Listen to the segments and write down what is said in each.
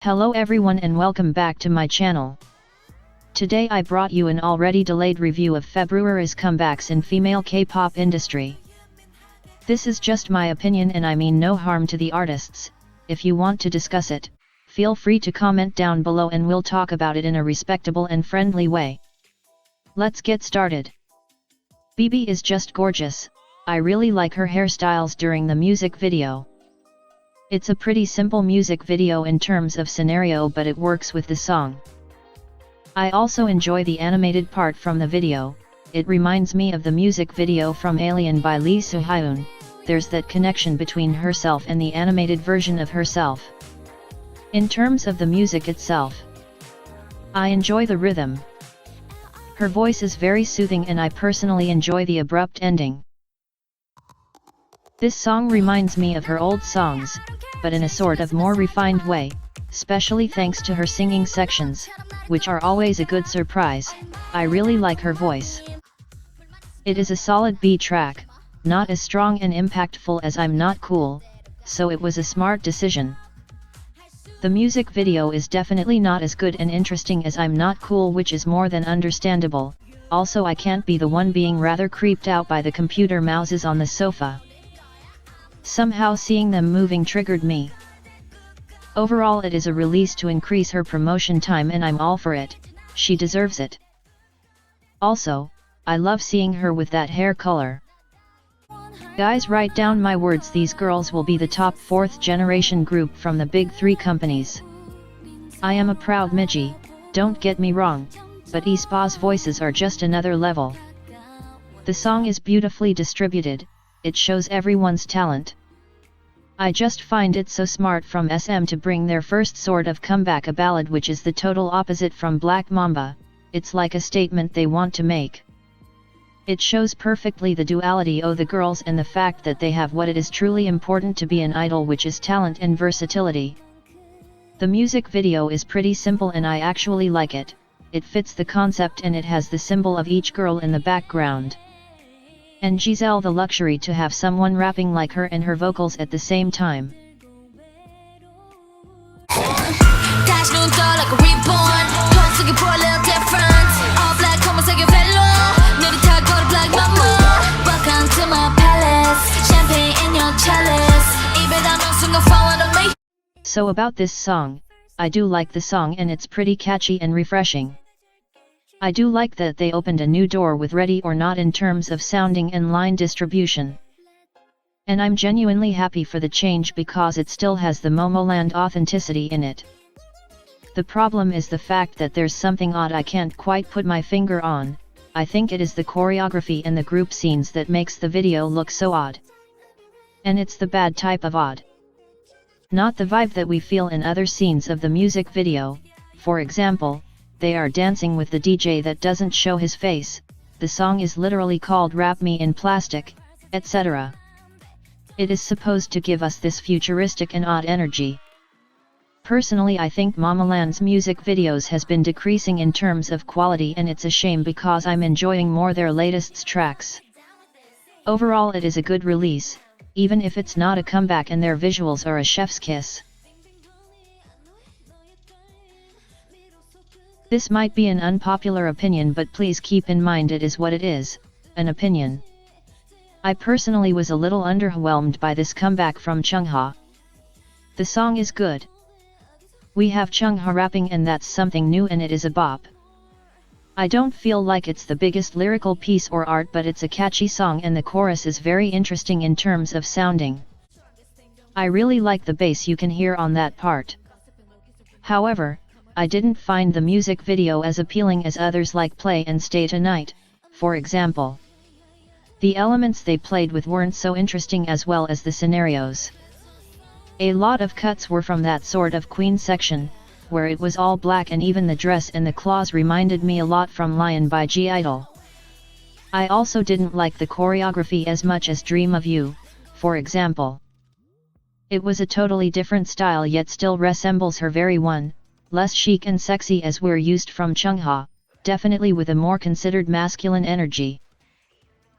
Hello everyone and welcome back to my channel. Today I brought you an already delayed review of February's comebacks in female K-pop industry. This is just my opinion and I mean no harm to the artists. If you want to discuss it, feel free to comment down below and we'll talk about it in a respectable and friendly way. Let's get started. BB is just gorgeous. I really like her hairstyles during the music video. It's a pretty simple music video in terms of scenario, but it works with the song. I also enjoy the animated part from the video. It reminds me of the music video from Alien by Lee Soo-hyun. There's that connection between herself and the animated version of herself. In terms of the music itself, I enjoy the rhythm. Her voice is very soothing and I personally enjoy the abrupt ending. This song reminds me of her old songs, but in a sort of more refined way, especially thanks to her singing sections, which are always a good surprise. I really like her voice. It is a solid B track, not as strong and impactful as I'm Not Cool, so it was a smart decision. The music video is definitely not as good and interesting as I'm Not Cool, which is more than understandable. Also, I can't be the one being rather creeped out by the computer mouses on the sofa. Somehow seeing them moving triggered me. Overall, it is a release to increase her promotion time and I'm all for it. She deserves it. Also, I love seeing her with that hair color. Guys, write down my words, these girls will be the top 4th generation group from the big 3 companies. I am a proud Midgie, don't get me wrong, but aespa's voices are just another level. The song is beautifully distributed, it shows everyone's talent. I just find it so smart from SM to bring their first sort of comeback, a ballad which is the total opposite from Black Mamba. It's like a statement they want to make. It shows perfectly the duality of the girls and the fact that they have what it is truly important to be an idol, which is talent and versatility. The music video is pretty simple and I actually like it. It fits the concept and it has the symbol of each girl in the background. And Giselle the luxury to have someone rapping like her and her vocals at the same time. So about this song, I do like the song and it's pretty catchy and refreshing. I do like that they opened a new door with Ready or Not in terms of sounding and line distribution. And I'm genuinely happy for the change because it still has the Momoland authenticity in it. The problem is the fact that there's something odd I can't quite put my finger on. I think it is the choreography and the group scenes that makes the video look so odd. And it's the bad type of odd. Not the vibe that we feel in other scenes of the music video. For example, they are dancing with the DJ that doesn't show his face, the song is literally called Wrap Me in Plastic, etc. It is supposed to give us this futuristic and odd energy. Personally, I think Momoland's music videos has been decreasing in terms of quality and it's a shame because I'm enjoying more their latest tracks. Overall, it is a good release, even if it's not a comeback and their visuals are a chef's kiss. This might be an unpopular opinion, but please keep in mind it is what it is, an opinion. I personally was a little underwhelmed by this comeback from Chungha. The song is good. We have Chungha rapping and that's something new and it is a bop. I don't feel like it's the biggest lyrical piece or art, but it's a catchy song and the chorus is very interesting in terms of sounding. I really like the bass you can hear on that part. However, I didn't find the music video as appealing as others like Play and Stay Tonight, for example. The elements they played with weren't so interesting as well as the scenarios. A lot of cuts were from that sort of Queen section, where it was all black and even the dress and the claws reminded me a lot from Lion by G-Idol. I also didn't like the choreography as much as Dream of You, for example. It was a totally different style yet still resembles her very one. Less chic and sexy as we're used from Chungha, definitely with a more considered masculine energy.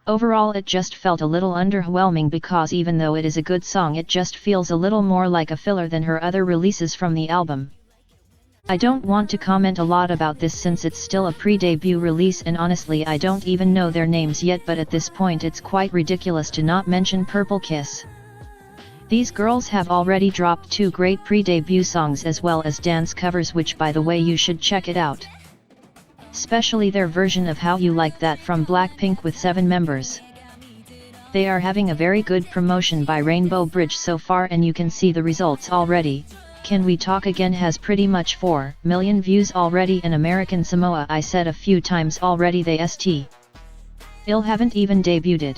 Overall, it just felt a little underwhelming because even though it is a good song, it just feels a little more like a filler than her other releases from the album. I don't want to comment a lot about this since it's still a pre-debut release and honestly I don't even know their names yet, but at this point it's quite ridiculous to not mention Purple Kiss. These girls have already dropped 2 great pre-debut songs as well as dance covers, which by the way you should check it out. Especially their version of How You Like That from Blackpink with 7 members. They are having a very good promotion by Rainbow Bridge so far and you can see the results already. Can We Talk Again has pretty much 4 million views already, and American Samoa I said a few times already they still haven't even debuted.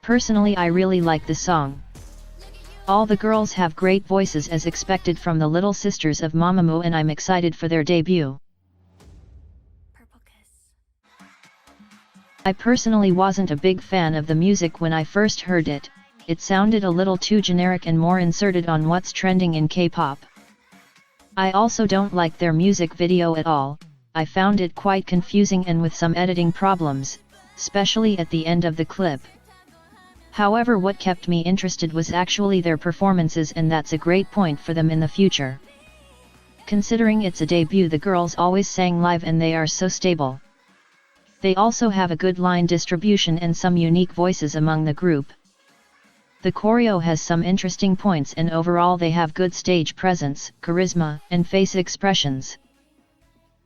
Personally I really like the song. All the girls have great voices as expected from the little sisters of Mamamoo and I'm excited for their debut. I personally wasn't a big fan of the music when I first heard it. It sounded a little too generic and more inserted on what's trending in K-pop. I also don't like their music video at all. I found it quite confusing and with some editing problems, especially at the end of the clip. However, what kept me interested was actually their performances, and that's a great point for them in the future. Considering it's a debut, the girls always sang live and they are so stable. They also have a good line distribution and some unique voices among the group. The choreo has some interesting points and overall they have good stage presence, charisma, and face expressions.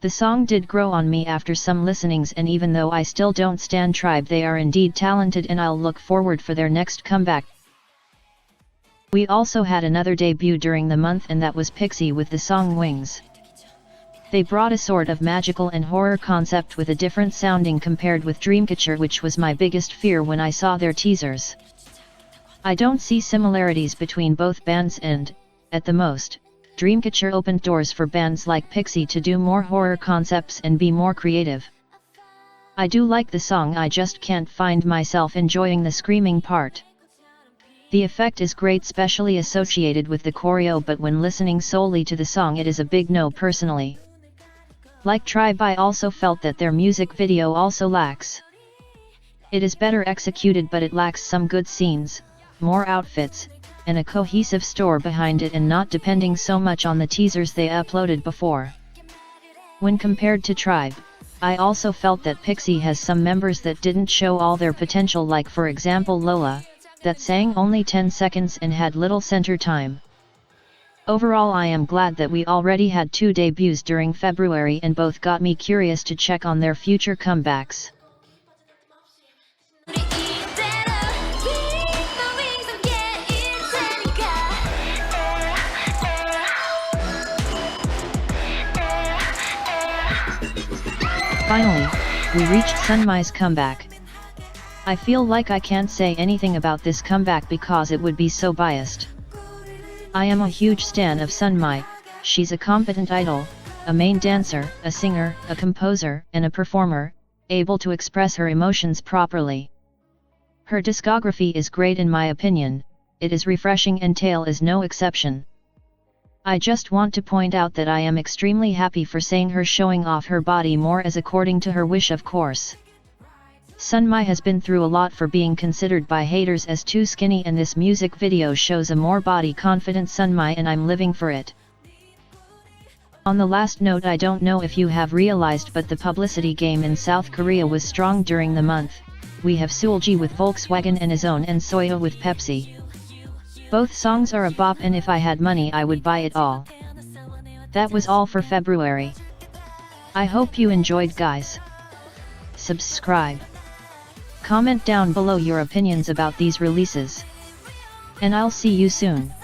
The song did grow on me after some listenings, and even though I still don't stan Tribe, they are indeed talented and I'll look forward for their next comeback. We also had another debut during the month and that was Pixie with the song Wings. They brought a sort of magical and horror concept with a different sounding compared with Dreamcatcher, which was my biggest fear when I saw their teasers. I don't see similarities between both bands and, at the most, Dreamcatcher opened doors for bands like Pixie to do more horror concepts and be more creative. I do like the song, I just can't find myself enjoying the screaming part. The effect is great, especially associated with the choreo, but when listening solely to the song it is a big no personally. Like Tribe, I also felt that their music video also lacks. It is better executed but it lacks some good scenes, more outfits, and a cohesive story behind it, and not depending so much on the teasers they uploaded before. When compared to Tribe, I also felt that Pixie has some members that didn't show all their potential, like for example Lola, that sang only 10 seconds and had little center time. Overall I am glad that we already had 2 debuts during February and both got me curious to check on their future comebacks. Finally, we reached Sunmi's comeback. I feel like I can't say anything about this comeback because it would be so biased. I am a huge stan of Sunmi. She's a competent idol, a main dancer, a singer, a composer, and a performer, able to express her emotions properly. Her discography is great in my opinion, it is refreshing and Tail is no exception. I just want to point out that I am extremely happy for seeing her showing off her body more, as according to her wish of course. Sunmi has been through a lot for being considered by haters as too skinny, and this music video shows a more body confident Sunmi and I'm living for it. On the last note, I don't know if you have realized, but the publicity game in South Korea was strong during the month. We have Seulgi with Volkswagen and Ozone and Soya with Pepsi. Both songs are a bop and if I had money I would buy it all. That was all for February. I hope you enjoyed, guys. Subscribe. Comment down below your opinions about these releases. And I'll see you soon.